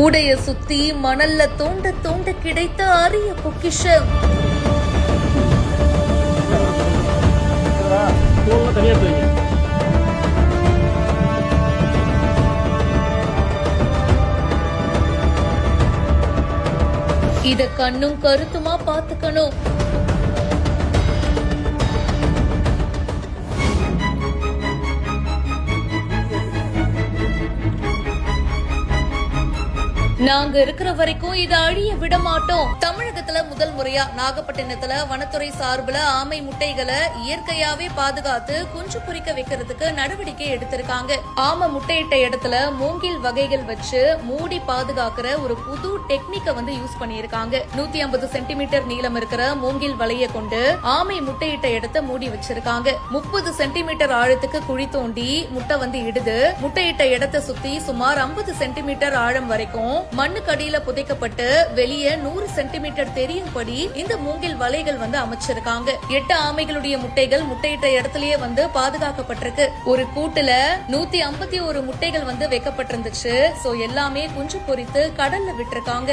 கூடைய சுத்தி மணல்ல தோண்ட தோண்ட கிடைத்த அரிய பொக்கிஷம். இத கண்ணும் கருத்துமா பாத்துக்கணும். நாங்க இருக்கிற வரைக்கும் இதை அழிய விட மாட்டோம். தமிழகத்துல முதல் முறையா நாகப்பட்டினத்துல வனத்துறை சார்பில் ஆமை முட்டைகளை இயற்கையாவே பாதுகாத்து குஞ்சு பொரிக்க வைக்கிறதுக்கு நடவடிக்கை எடுத்திருக்காங்க. ஆமை முட்டையிட்ட இடத்துல மூங்கில் வகைகள் வச்சு மூடி பாதுகாக்கிற ஒரு புது டெக்னிக்க யூஸ் பண்ணிருக்காங்க. 150 சென்டிமீட்டர் நீளம் இருக்கிற மூங்கில் வலைய கொண்டு ஆமை முட்டையிட்ட இடத்தை மூடி வச்சிருக்காங்க. 30 சென்டிமீட்டர் ஆழத்துக்கு குழி தோண்டி முட்டை இடுது. முட்டையிட்ட இடத்தை சுத்தி சுமார் 50 சென்டிமீட்டர் ஆழம் வரைக்கும் மண்ணுக்கு அடியில புதைக்கப்பட்டு வெளியே 100 சென்டிமீட்டர் தெரியும்படி இந்த மூங்கில் வலைகள் அமைச்சிருக்காங்க. 8 ஆமைகளுடைய முட்டைகள் முட்டையிட்ட இடத்திலேயே பாதுகாக்கப்பட்டிருக்கு. ஒரு கூட்டுல 151 முட்டைகள் வைக்கப்பட்டிருந்துச்சு. எல்லாமே குஞ்சு பொரித்து கடல்ல விட்டிருக்காங்க.